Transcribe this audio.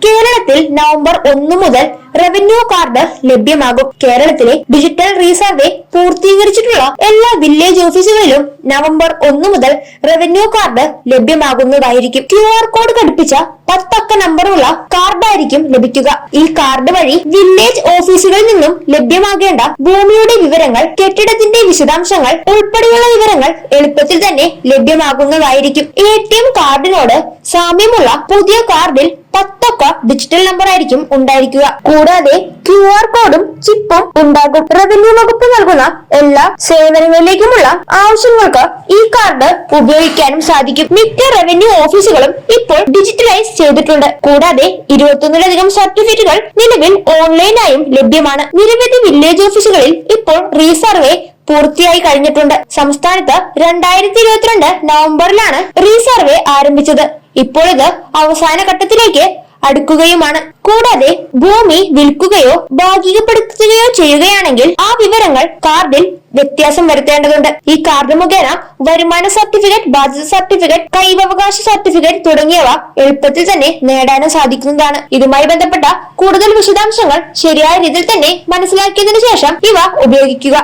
കേരളത്തിൽ നവംബർ 1 മുതൽ revenue card ലഭ്യമാകും. കേരളത്തിലെ ഡിജിറ്റൽ റീസർവേ പൂർത്തീകരിച്ചിട്ടുള്ള എല്ലാ വില്ലേജ് ഓഫീസുകളിലും നവംബർ 1 മുതൽ റവന്യൂ കാർഡ് ലഭ്യമാകുന്നതായിരിക്കും. QR കോഡ് ഘടിപ്പിച്ച 10 അക്ക നമ്പറുള്ള കാർഡായിരിക്കും ലഭിക്കുക. ഈ കാർഡ് വഴി വില്ലേജ് ഓഫീസുകളിൽ നിന്നും ലഭ്യമാകേണ്ട ഭൂമിയുടെ വിവരങ്ങൾ, കെട്ടിടത്തിന്റെ വിശദാംശങ്ങൾ ഉൾപ്പെടെയുള്ള വിവരങ്ങൾ എളുപ്പത്തിൽ തന്നെ ലഭ്യമാകുന്നതായിരിക്കും. ATM കാർഡിനോട് സാമ്യമുള്ള പുതിയ കാർഡിൽ 10 അക്ക ഡിജിറ്റൽ നമ്പർ ആയിരിക്കും ഉണ്ടായിരിക്കുക. കൂടാതെ QR കോഡും ചിപ്പും ഉണ്ടാകും. റവന്യൂ വകുപ്പ് നൽകുന്ന എല്ലാ സേവനങ്ങളിലേക്കുമുള്ള ആവശ്യങ്ങൾക്ക് ഈ കാർഡ് ഉപയോഗിക്കാനും സാധിക്കും. മിക്ക റവന്യൂ ഓഫീസുകളും ഇപ്പോൾ ഡിജിറ്റലൈസ് ചെയ്തിട്ടുണ്ട്. കൂടാതെ 21ലധികം സർട്ടിഫിക്കറ്റുകൾ നിലവിൽ ഓൺലൈനായും ലഭ്യമാണ്. നിരവധി വില്ലേജ് ഓഫീസുകളിൽ ഇപ്പോൾ റീസർവേ പൂർത്തിയായി കഴിഞ്ഞിട്ടുണ്ട്. സംസ്ഥാനത്ത് 2022 നവംബറിലാണ് റീസർവേ ആരംഭിച്ചത്. ഇപ്പോൾ ഇത് അവസാന ഘട്ടത്തിലേക്ക് അടുക്കുകയുമാണ്. കൂടാതെ ഭൂമി വിൽക്കുകയോ ഭാഗികപ്പെടുത്തുകയോ ചെയ്യുകയാണെങ്കിൽ ആ വിവരങ്ങൾ കാർഡിൽ വ്യത്യാസം വരുത്തേണ്ടതുണ്ട്. ഈ കാർഡ് മുഖേന വരുമാന സർട്ടിഫിക്കറ്റ്, ബാധ്യത സർട്ടിഫിക്കറ്റ്, കൈവകാശ സർട്ടിഫിക്കറ്റ് തുടങ്ങിയവ എളുപ്പത്തിൽ തന്നെ നേടാനും സാധിക്കുന്നതാണ്. ഇതുമായി ബന്ധപ്പെട്ട കൂടുതൽ വിശദാംശങ്ങൾ ശരിയായ രീതിയിൽ തന്നെ മനസ്സിലാക്കിയതിനു ശേഷം ഇവ ഉപയോഗിക്കുക.